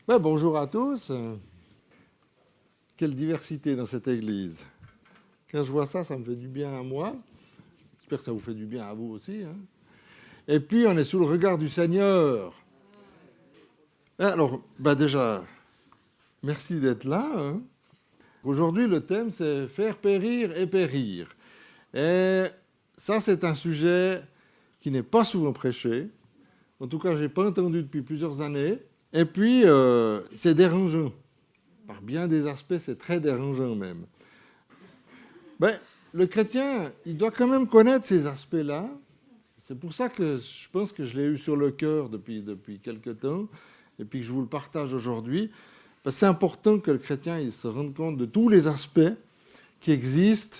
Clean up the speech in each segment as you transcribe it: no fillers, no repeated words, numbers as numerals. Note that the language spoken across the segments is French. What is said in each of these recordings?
Ouais, bonjour à tous. Quelle diversité dans cette église. Quand je vois ça, ça me fait du bien à moi. J'espère que ça vous fait du bien à vous aussi. Et puis, on est sous le regard du Seigneur. Alors, déjà, merci d'être là. Aujourd'hui, le thème, c'est faire périr et périr. Et ça, c'est un sujet qui n'est pas souvent prêché. En tout cas, je n'ai pas entendu depuis plusieurs années. Et puis, c'est dérangeant. Par bien des aspects, c'est très dérangeant même. Le chrétien, il doit quand même connaître ces aspects-là. C'est pour ça que je pense que je l'ai eu sur le cœur depuis quelque temps, et puis que je vous le partage aujourd'hui. Parce que c'est important que le chrétien il se rende compte de tous les aspects qui existent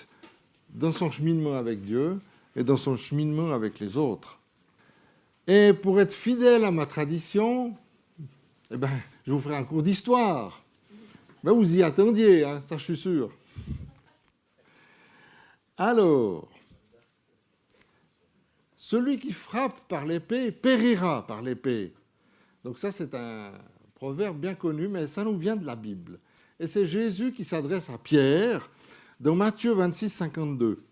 dans son cheminement avec Dieu et dans son cheminement avec les autres. Et pour être fidèle à ma tradition, je vous ferai un cours d'histoire. Vous y attendiez, ça je suis sûr. Alors, celui qui frappe par l'épée périra par l'épée. Donc ça, c'est un proverbe bien connu, mais ça nous vient de la Bible. Et c'est Jésus qui s'adresse à Pierre dans Matthieu 26, 52.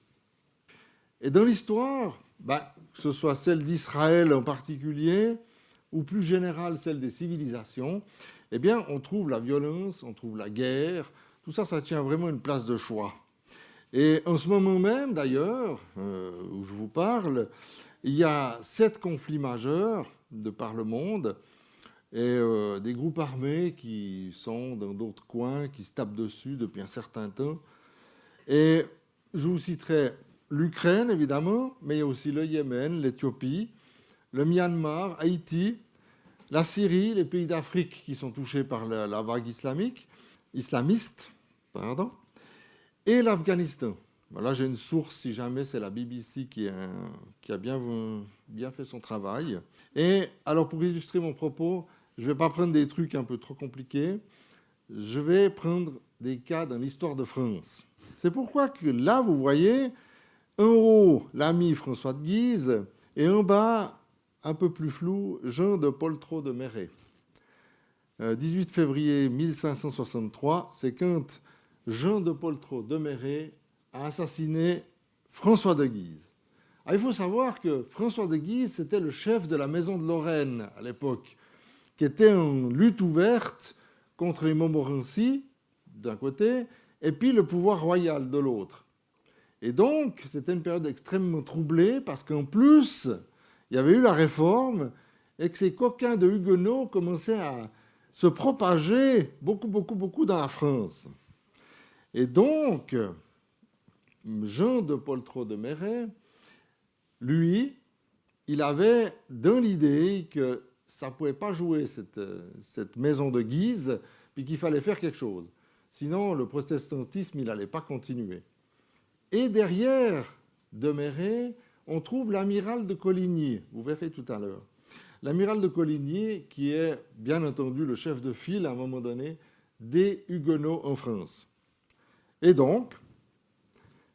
Et dans l'histoire, que ce soit celle d'Israël en particulier, ou plus générale celle des civilisations, on trouve la violence, on trouve la guerre. Tout ça, ça tient vraiment une place de choix. Et en ce moment même, d'ailleurs, où je vous parle, il y a 7 conflits majeurs de par le monde et des groupes armés qui sont dans d'autres coins, qui se tapent dessus depuis un certain temps. Et je vous citerai l'Ukraine, évidemment, mais il y a aussi le Yémen, l'Éthiopie, le Myanmar, Haïti, la Syrie, les pays d'Afrique qui sont touchés par la vague islamiste, et l'Afghanistan. Là, j'ai une source, si jamais, c'est la BBC qui a bien fait son travail. Et alors, pour illustrer mon propos, je ne vais pas prendre des trucs un peu trop compliqués. Je vais prendre des cas dans l'histoire de France. C'est pourquoi que là, vous voyez, en haut, l'ami François de Guise, et en bas, un peu plus flou, Jean de Poltrot de Méré. 18 février 1563, c'est quand Jean de Poltrot de Méré a assassiné François de Guise. Il faut savoir que François de Guise, c'était le chef de la maison de Lorraine à l'époque, qui était en lutte ouverte contre les Montmorency, d'un côté, et puis le pouvoir royal de l'autre. Et donc, c'était une période extrêmement troublée, parce qu'en plus, il y avait eu la Réforme, et que ces coquins de Huguenots commençaient à se propager beaucoup dans la France. Et donc, Jean de Poltrot de Méré, lui, il avait dans l'idée que ça ne pouvait pas jouer cette maison de Guise, puis qu'il fallait faire quelque chose. Sinon, le protestantisme, il n'allait pas continuer. Et derrière de Méré, on trouve l'amiral de Coligny, vous verrez tout à l'heure. L'amiral de Coligny, qui est bien entendu le chef de file à un moment donné des Huguenots en France. Et donc,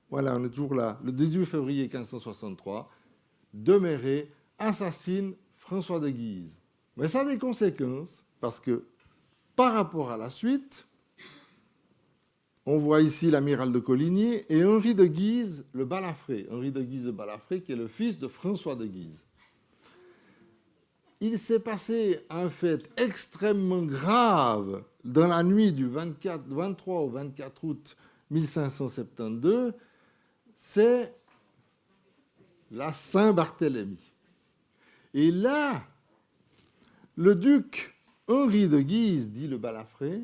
voilà, on est toujours là, le 18 février 1563, de Méré assassine François de Guise. Mais ça a des conséquences, parce que par rapport à la suite, on voit ici l'amiral de Coligny et Henri de Guise le Balafré. Henri de Guise le Balafré, qui est le fils de François de Guise. Il s'est passé un fait extrêmement grave dans la nuit du 23 au 24 août 1572, c'est la Saint-Barthélemy. Et là, le duc Henri de Guise, dit le Balafré,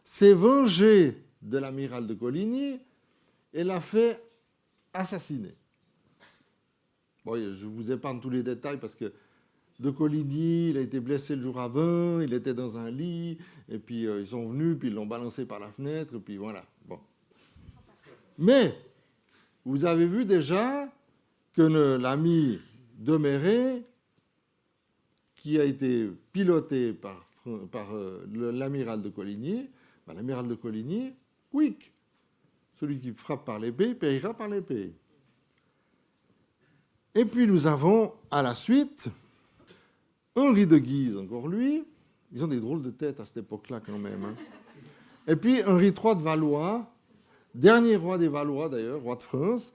s'est vengé de l'amiral de Coligny et l'a fait assassiner. Je vous épargne tous les détails parce que de Coligny, il a été blessé le jour avant, il était dans un lit, et puis ils sont venus, puis ils l'ont balancé par la fenêtre, et puis voilà. Mais vous avez vu déjà que l'ami de Méré, qui a été piloté par l'amiral de Coligny, l'amiral de Coligny, quick, celui qui frappe par l'épée périra par l'épée. Et puis nous avons à la suite Henri de Guise, encore lui, Ils ont des drôles de tête à cette époque-là quand même. Hein. Et puis Henri III de Valois, dernier roi des Valois d'ailleurs, roi de France.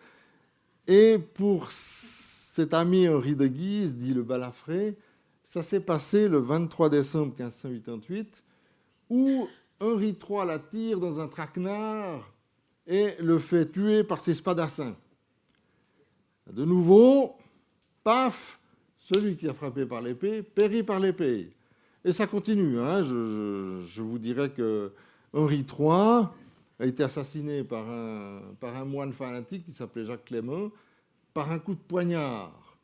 Et pour cet ami Henri de Guise, dit le Balafré, ça s'est passé le 23 décembre 1588, où Henri III la tire dans un traquenard et le fait tuer par ses spadassins. De nouveau, paf, celui qui a frappé par l'épée périt par l'épée. Et ça continue. Hein. Je vous dirais que Henri III a été assassiné par un moine fanatique qui s'appelait Jacques Clément, par un coup de poignard.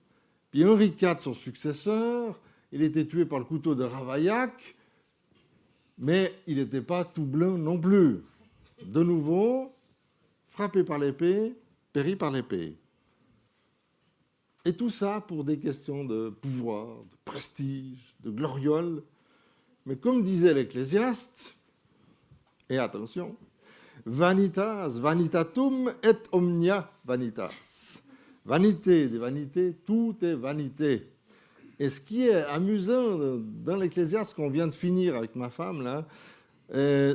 Puis Henri IV, son successeur, il était tué par le couteau de Ravaillac, mais il n'était pas tout blanc non plus. De nouveau, frappé par l'épée, périt par l'épée. Et tout ça pour des questions de pouvoir, de prestige, de gloriole. Mais comme disait l'Ecclésiaste, et attention, vanitas, vanitatum et omnia vanitas. Vanité des vanités, tout est vanité. Et ce qui est amusant dans l'Ecclésiaste qu'on vient de finir avec ma femme, là,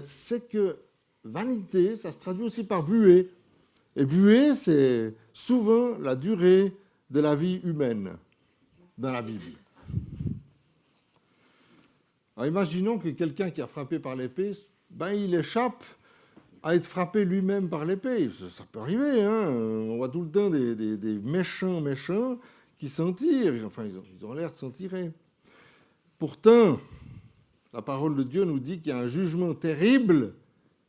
c'est que vanité, ça se traduit aussi par buée. Et buée, c'est souvent la durée de la vie humaine dans la Bible. Alors imaginons que quelqu'un qui a frappé par l'épée, il échappe à être frappé lui-même par l'épée. Ça peut arriver, hein. On voit tout le temps des méchants qui s'en tirent. Enfin, ils ont l'air de s'en tirer. Pourtant, la parole de Dieu nous dit qu'il y a un jugement terrible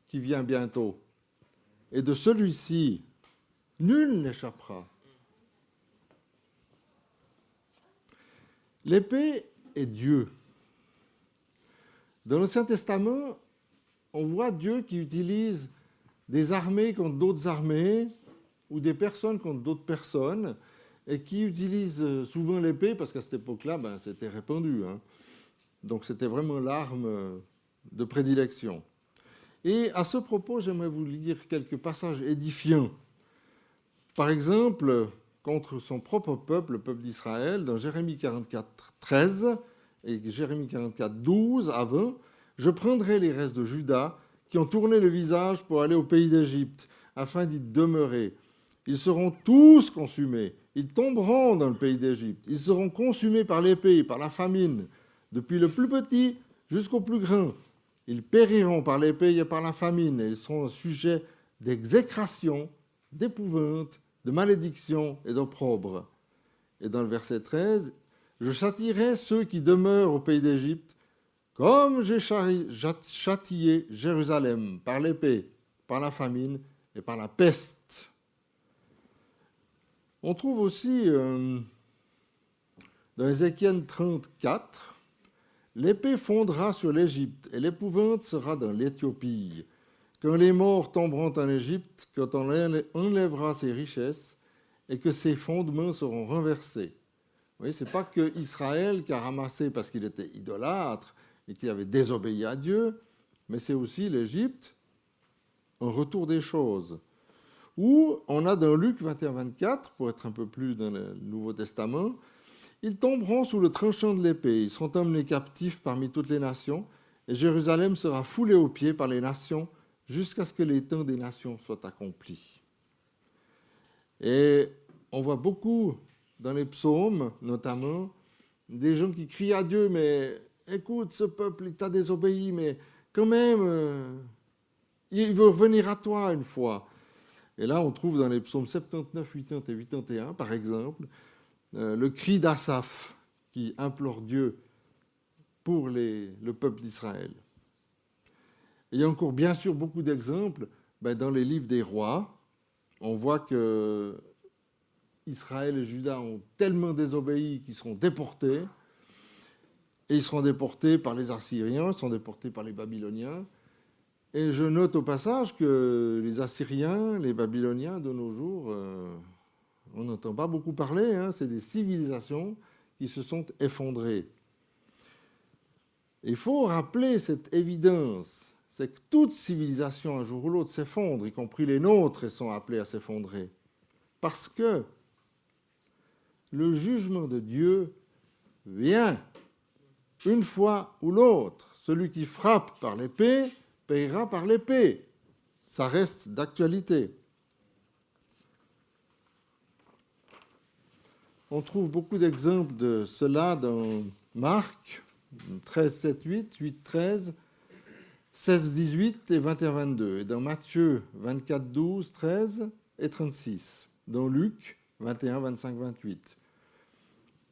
qui vient bientôt. Et de celui-ci, nul n'échappera. L'épée est Dieu. Dans l'Ancien Testament, on voit Dieu qui utilise des armées contre d'autres armées ou des personnes contre d'autres personnes et qui utilise souvent l'épée parce qu'à cette époque-là, c'était répandu. Hein. Donc c'était vraiment l'arme de prédilection. Et à ce propos, j'aimerais vous lire quelques passages édifiants. Par exemple, contre son propre peuple, le peuple d'Israël, dans Jérémie 44, 13 et Jérémie 44, 12 à 20, « Je prendrai les restes de Juda qui ont tourné le visage pour aller au pays d'Égypte, afin d'y demeurer. Ils seront tous consumés. Ils tomberont dans le pays d'Égypte. Ils seront consumés par l'épée, par la famine, depuis le plus petit jusqu'au plus grand. Ils périront par l'épée et par la famine, et ils seront sujets d'exécration, d'épouvante, de malédiction et d'opprobre. » Et dans le verset 13, « Je châtierai ceux qui demeurent au pays d'Égypte, comme j'ai châtié Jérusalem par l'épée, par la famine et par la peste. » On trouve aussi dans Ézéchiel 34, « L'épée fondra sur l'Égypte et l'épouvante sera dans l'Éthiopie. Quand les morts tomberont en Égypte, quand on enlèvera ses richesses et que ses fondements seront renversés. » Vous voyez, ce n'est pas que Israël qui a ramassé parce qu'il était idolâtre et qu'il avait désobéi à Dieu, mais c'est aussi l'Égypte, un retour des choses. Ou on a dans Luc 21-24, pour être un peu plus dans le Nouveau Testament, « Ils tomberont sous le tranchant de l'épée, ils seront emmenés captifs parmi toutes les nations, et Jérusalem sera foulée aux pieds par les nations, jusqu'à ce que les temps des nations soient accomplis. » Et on voit beaucoup dans les psaumes, notamment, des gens qui crient à Dieu, mais écoute, ce peuple, il t'a désobéi, mais quand même, il veut revenir à toi une fois. Et là, on trouve dans les psaumes 79, 80 et 81, par exemple, le cri d'Asaph qui implore Dieu pour le peuple d'Israël. Il y a encore bien sûr beaucoup d'exemples. Dans les livres des rois, on voit que Israël et Juda ont tellement désobéi qu'ils seront déportés. Et ils seront déportés par les Assyriens, ils seront déportés par les Babyloniens. Et je note au passage que les Assyriens, les Babyloniens de nos jours, on n'entend pas beaucoup parler. Hein, c'est des civilisations qui se sont effondrées. Il faut rappeler cette évidence, c'est que toute civilisation, un jour ou l'autre, s'effondre, y compris les nôtres, et sont appelées à s'effondrer. Parce que le jugement de Dieu vient. une fois ou l'autre. Celui qui frappe par l'épée payera par l'épée. Ça reste d'actualité. On trouve beaucoup d'exemples de cela dans Marc 13, 7, 8, 8, 13, 16, 18 et 21, 22. Et dans Matthieu 24, 12, 13 et 36. Dans Luc 21, 25, 28.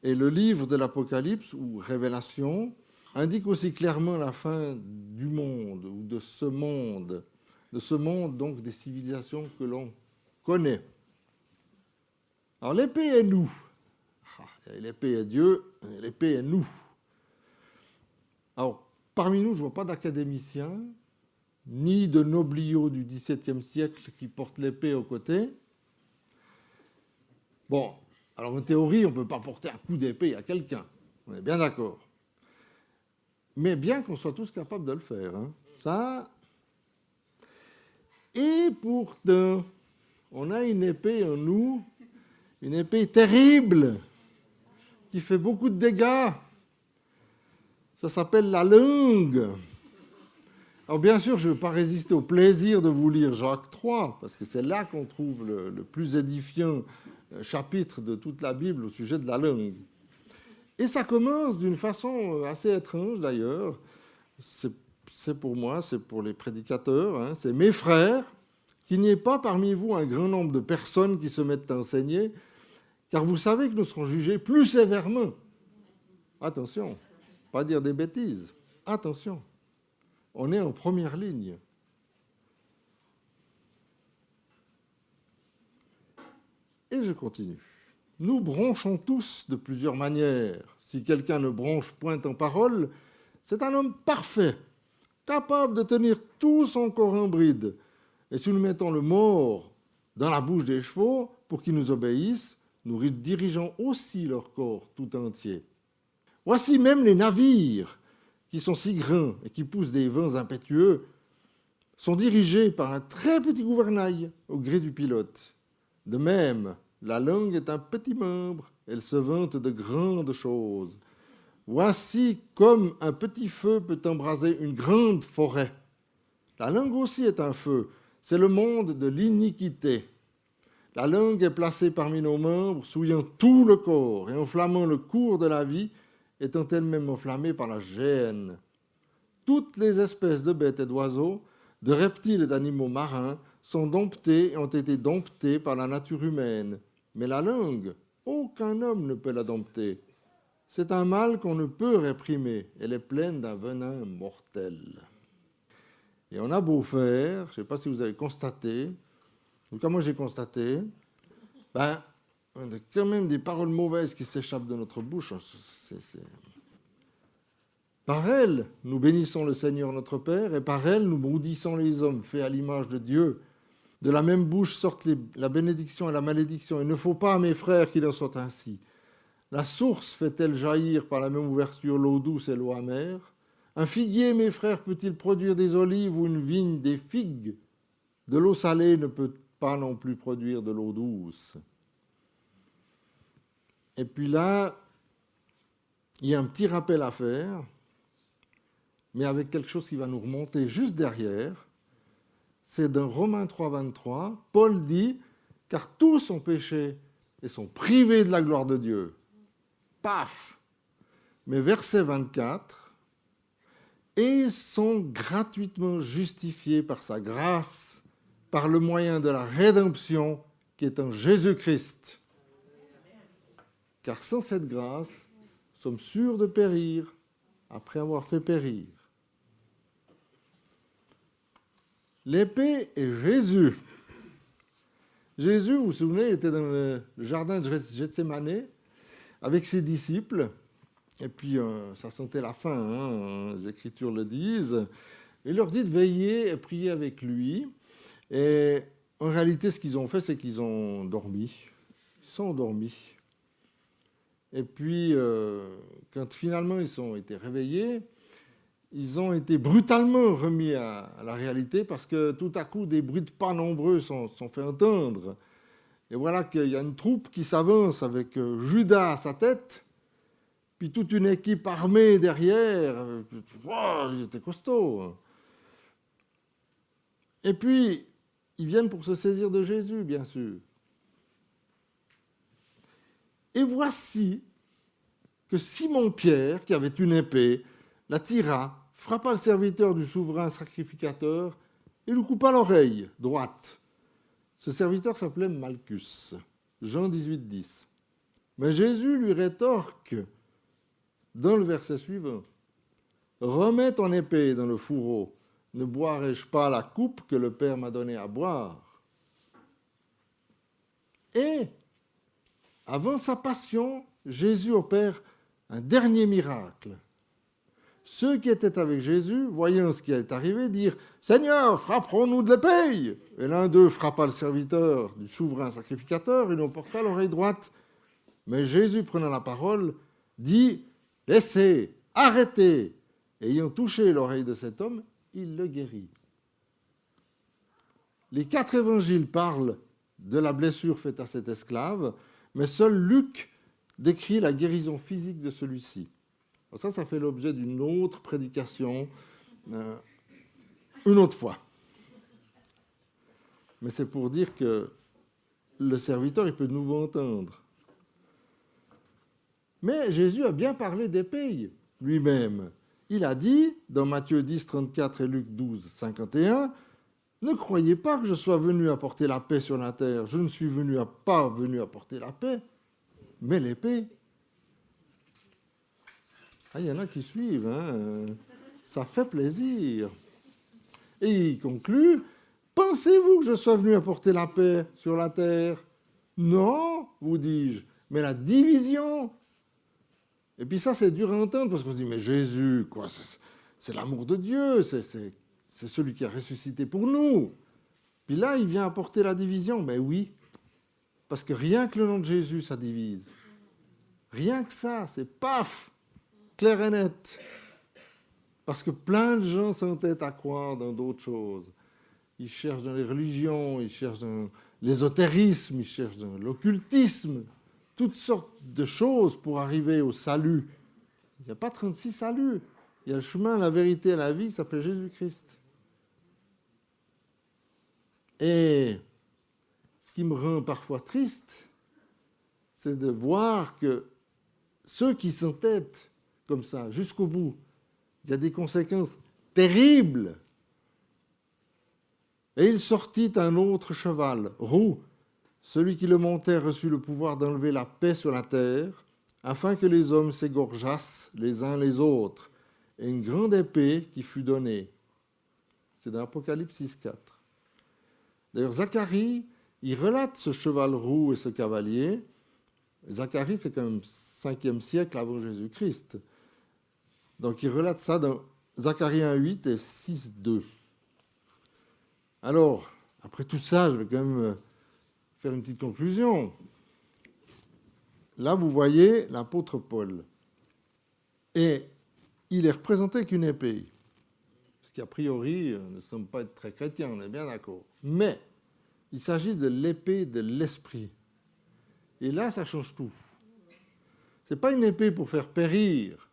Et le livre de l'Apocalypse, ou Révélation, indique aussi clairement la fin du monde, ou de ce monde donc des civilisations que l'on connaît. Alors l'épée est nous. L'épée est Dieu, l'épée est nous. Alors, parmi nous, je ne vois pas d'académiciens, ni de nobliaux du XVIIe siècle qui portent l'épée au côté. Bon, alors en théorie, on ne peut pas porter un coup d'épée à quelqu'un. On est bien d'accord. Mais bien qu'on soit tous capables de le faire. Hein. Ça. Et pourtant, on a une épée en nous, une épée terrible, qui fait beaucoup de dégâts. Ça s'appelle la langue. Alors bien sûr, je ne veux pas résister au plaisir de vous lire Jacques 3, parce que c'est là qu'on trouve le plus édifiant chapitre de toute la Bible au sujet de la langue. Et ça commence d'une façon assez étrange d'ailleurs. C'est pour moi, c'est pour les prédicateurs, hein, c'est mes frères, qu'il n'y ait pas parmi vous un grand nombre de personnes qui se mettent à enseigner, car vous savez que nous serons jugés plus sévèrement. Attention, pas dire des bêtises. Attention, on est en première ligne. Et je continue. Nous bronchons tous de plusieurs manières. Si quelqu'un ne bronche point en parole, c'est un homme parfait, capable de tenir tout son corps en bride. Et si nous mettons le mort dans la bouche des chevaux pour qu'ils nous obéissent, nous dirigeons aussi leur corps tout entier. Voici même les navires, qui sont si grands et qui poussent des vents impétueux, sont dirigés par un très petit gouvernail au gré du pilote. De même, la langue est un petit membre, elle se vante de grandes choses. Voici comme un petit feu peut embraser une grande forêt. La langue aussi est un feu, c'est le monde de l'iniquité. La langue est placée parmi nos membres, souillant tout le corps et enflammant le cours de la vie, étant elle-même enflammée par la géhenne. Toutes les espèces de bêtes et d'oiseaux, de reptiles et d'animaux marins sont domptées et ont été domptées par la nature humaine. Mais la langue, aucun homme ne peut la dompter. C'est un mal qu'on ne peut réprimer. Elle est pleine d'un venin mortel. Et on a beau faire, je ne sais pas si vous avez constaté, en tout cas moi j'ai constaté, on a quand même des paroles mauvaises qui s'échappent de notre bouche. Par elles, nous bénissons le Seigneur notre Père, et par elles, nous maudissons les hommes faits à l'image de Dieu. De la même bouche sortent la bénédiction et la malédiction. Il ne faut pas, mes frères, qu'il en soit ainsi. La source fait-elle jaillir par la même ouverture l'eau douce et l'eau amère? Un figuier, mes frères, peut-il produire des olives ou une vigne des figues? De l'eau salée ne peut pas non plus produire de l'eau douce. Et puis là, il y a un petit rappel à faire, mais avec quelque chose qui va nous remonter juste derrière. C'est dans Romains 3, 23, Paul dit « Car tous ont péché et sont privés de la gloire de Dieu. » Paf! Mais verset 24, « Et sont gratuitement justifiés par sa grâce, par le moyen de la rédemption qui est en Jésus-Christ. Car sans cette grâce, nous sommes sûrs de périr après avoir fait périr. » L'épée est Jésus. Jésus, vous vous souvenez, il était dans le jardin de Gethsémane avec ses disciples. Et puis, ça sentait la faim, hein, les Écritures le disent. Il leur dit de veiller et prier avec lui. Et en réalité, ce qu'ils ont fait, c'est qu'ils ont dormi. Ils sont endormis. Et puis, quand finalement ils ont été réveillés, ils ont été brutalement remis à la réalité parce que tout à coup, des bruits de pas nombreux sont fait entendre. Et voilà qu'il y a une troupe qui s'avance avec Judas à sa tête. puis toute une équipe armée derrière. Wow, ils étaient costauds. Et puis, ils viennent pour se saisir de Jésus, bien sûr. Et voici que Simon-Pierre, qui avait une épée, la tira, frappa le serviteur du souverain sacrificateur et lui coupa l'oreille droite. Ce serviteur s'appelait Malchus. Jean 18, 10. Mais Jésus lui rétorque dans le verset suivant, « Remets ton épée dans le fourreau, ne boirai-je pas la coupe que le Père m'a donnée à boire ?» Et, avant sa passion, Jésus opère un dernier miracle. Ceux qui étaient avec Jésus, voyant ce qui est arrivé, dirent « Seigneur, frapperons-nous de l'épée ?» Et l'un d'eux frappa le serviteur du souverain sacrificateur et lui porta l'oreille droite. Mais Jésus, prenant la parole, dit « Laissez, arrêtez !» Ayant touché l'oreille de cet homme, il le guérit. Les 4 évangiles parlent de la blessure faite à cet esclave, mais seul Luc décrit la guérison physique de celui-ci. Ça fait l'objet d'une autre prédication, une autre fois. Mais c'est pour dire que le serviteur, il peut de nouveau entendre. Mais Jésus a bien parlé d'épée lui-même. Il a dit, dans Matthieu 10, 34 et Luc 12, 51, « Ne croyez pas que je sois venu apporter la paix sur la terre. Je ne suis pas venu apporter la paix, mais l'épée. » Ah, il y en a qui suivent, hein. Ça fait plaisir. Et il conclut, « Pensez-vous que je sois venu apporter la paix sur la terre ? Non, vous dis-je, mais la division. » Et puis ça, c'est dur à entendre, parce qu'on se dit, mais Jésus, quoi, c'est l'amour de Dieu, c'est celui qui a ressuscité pour nous. Puis là, il vient apporter la division. Mais oui, parce que rien que le nom de Jésus, ça divise. Rien que ça, c'est paf, clair et net. Parce que plein de gens s'entêtent à croire dans d'autres choses. Ils cherchent dans les religions, ils cherchent dans l'ésotérisme, ils cherchent dans l'occultisme, toutes sortes de choses pour arriver au salut. Il n'y a pas 36 saluts. Il y a le chemin, la vérité et la vie, ça s'appelle Jésus-Christ. Et ce qui me rend parfois triste, c'est de voir que ceux qui s'entêtent comme ça, jusqu'au bout, il y a des conséquences terribles. Et il sortit un autre cheval, roux. Celui qui le montait reçut le pouvoir d'enlever la paix sur la terre, afin que les hommes s'égorgeassent les uns les autres. Et une grande épée qui fut donnée. C'est dans Apocalypse 6.4. D'ailleurs, Zacharie, il relate ce cheval roux et ce cavalier. Zacharie, c'est quand même 5e siècle avant Jésus-Christ. Donc, il relate ça dans Zacharie 1.8 et 6.2. Alors, après tout ça, je vais quand même faire une petite conclusion. Là, vous voyez l'apôtre Paul. Et il est représenté avec une épée. Ce qui, a priori, ne semble pas être très chrétien, on est bien d'accord. Mais il s'agit de l'épée de l'esprit. Et là, ça change tout. Ce n'est pas une épée pour faire périr.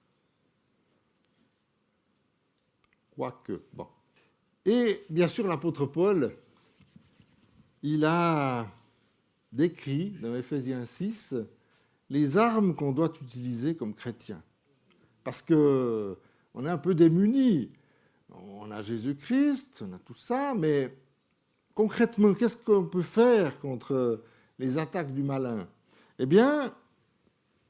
Quoique, bon. Et bien sûr, l'apôtre Paul, il a décrit dans Éphésiens 6 les armes qu'on doit utiliser comme chrétiens. Parce qu'on est un peu démunis. On a Jésus-Christ, on a tout ça, mais concrètement, qu'est-ce qu'on peut faire contre les attaques du malin ? Eh bien,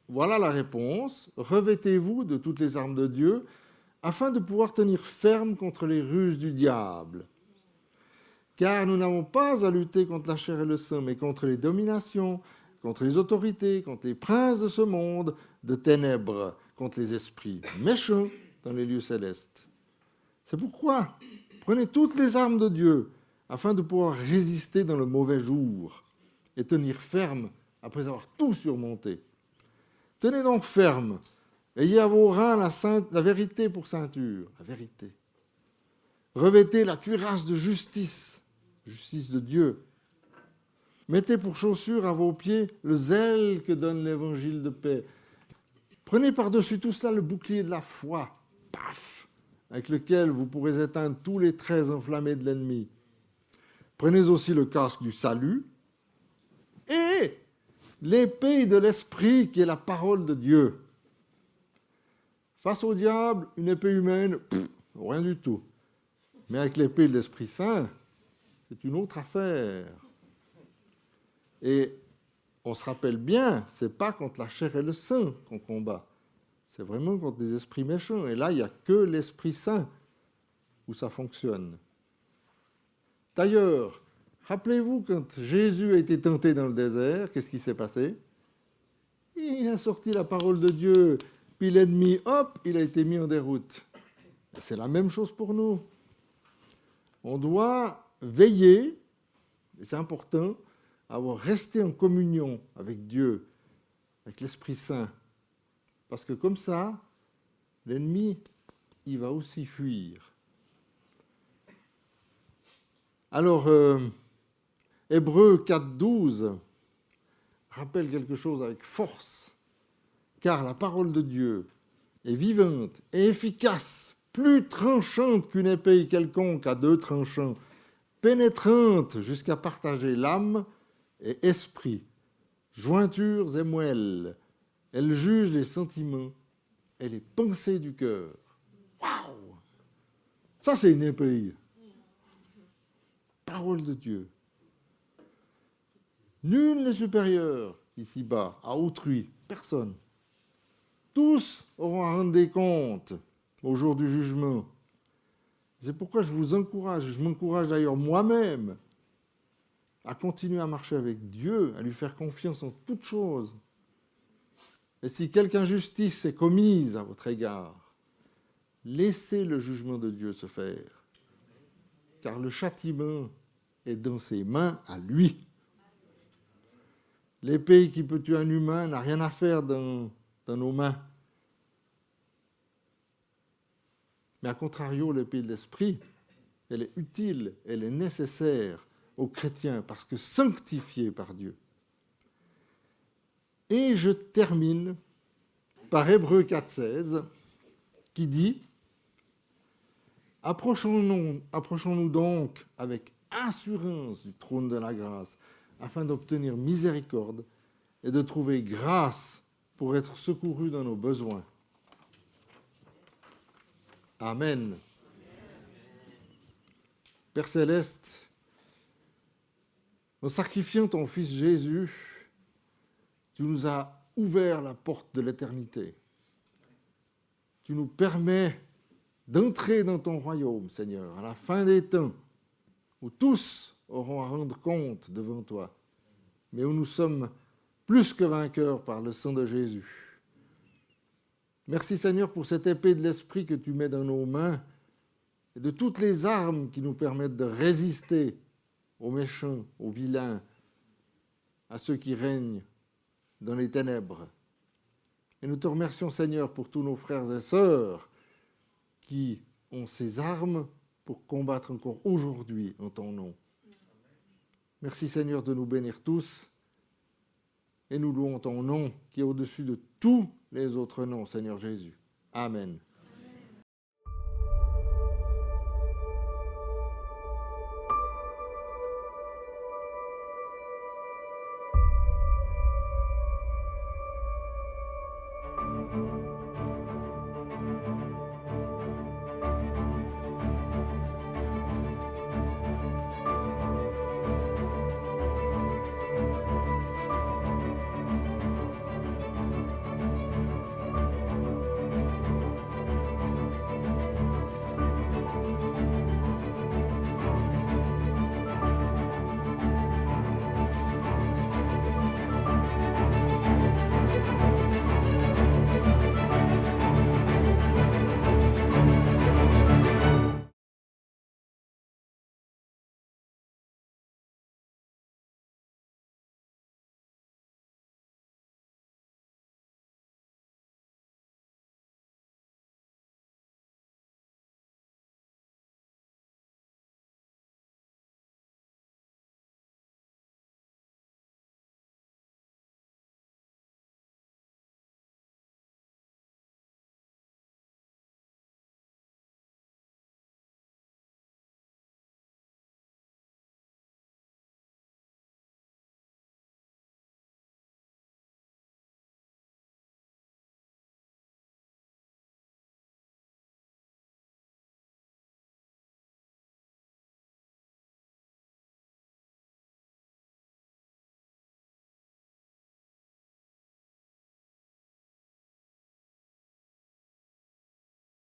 voilà la réponse. Revêtez-vous de toutes les armes de Dieu, afin de pouvoir tenir ferme contre les ruses du diable. Car nous n'avons pas à lutter contre la chair et le sang, mais contre les dominations, contre les autorités, contre les princes de ce monde de ténèbres, contre les esprits méchants dans les lieux célestes. C'est pourquoi prenez toutes les armes de Dieu, afin de pouvoir résister dans le mauvais jour et tenir ferme après avoir tout surmonté. Tenez donc ferme. Ayez à vos reins la vérité pour ceinture, la vérité. Revêtez la cuirasse de justice, justice de Dieu. Mettez pour chaussure à vos pieds le zèle que donne l'évangile de paix. Prenez par-dessus tout cela le bouclier de la foi, paf, avec lequel vous pourrez éteindre tous les traits enflammés de l'ennemi. Prenez aussi le casque du salut et l'épée de l'esprit qui est la parole de Dieu. Face au diable, une épée humaine, rien du tout. Mais avec l'épée de l'Esprit Saint, c'est une autre affaire. Et on se rappelle bien, ce n'est pas contre la chair et le sang qu'on combat. C'est vraiment contre des esprits méchants. Et là, il n'y a que l'Esprit Saint où ça fonctionne. D'ailleurs, rappelez-vous, quand Jésus a été tenté dans le désert, qu'est-ce qui s'est passé? Il a sorti la parole de Dieu, puis l'ennemi, hop, il a été mis en déroute. C'est la même chose pour nous. On doit veiller, et c'est important, à rester en communion avec Dieu, avec l'Esprit Saint. Parce que comme ça, l'ennemi, il va aussi fuir. Alors, Hébreux 4,12 rappelle quelque chose avec force. Car la parole de Dieu est vivante et efficace, plus tranchante qu'une épée quelconque à 2 tranchants, pénétrante jusqu'à partager l'âme et esprit, jointures et moelles. Elle juge les sentiments et les pensées du cœur. Waouh! Ça, c'est une épée. Parole de Dieu. Nul n'est supérieur ici-bas à autrui, personne. Tous auront à rendre des comptes au jour du jugement. C'est pourquoi je vous encourage, je m'encourage d'ailleurs moi-même à continuer à marcher avec Dieu, à lui faire confiance en toutes choses. Et si quelque injustice est commise à votre égard, laissez le jugement de Dieu se faire, car le châtiment est dans ses mains à lui. L'épée qui peut tuer un humain n'a rien à faire dans nos mains. Mais à contrario, l'épée de l'esprit, elle est utile, elle est nécessaire aux chrétiens parce que sanctifiée par Dieu. Et je termine par Hébreux 4,16 qui dit « Approchons-nous donc avec assurance du trône de la grâce afin d'obtenir miséricorde et de trouver grâce pour être secourus dans nos besoins. » Amen. Père Céleste, en sacrifiant ton Fils Jésus, tu nous as ouvert la porte de l'éternité. Tu nous permets d'entrer dans ton royaume, Seigneur, à la fin des temps, où tous auront à rendre compte devant toi, mais où nous sommes plus que vainqueurs par le sang de Jésus. Merci Seigneur pour cette épée de l'Esprit que tu mets dans nos mains et de toutes les armes qui nous permettent de résister aux méchants, aux vilains, à ceux qui règnent dans les ténèbres. Et nous te remercions Seigneur pour tous nos frères et sœurs qui ont ces armes pour combattre encore aujourd'hui en ton nom. Merci Seigneur de nous bénir tous et nous louons ton nom qui est au-dessus de tous les autres noms, Seigneur Jésus. Amen.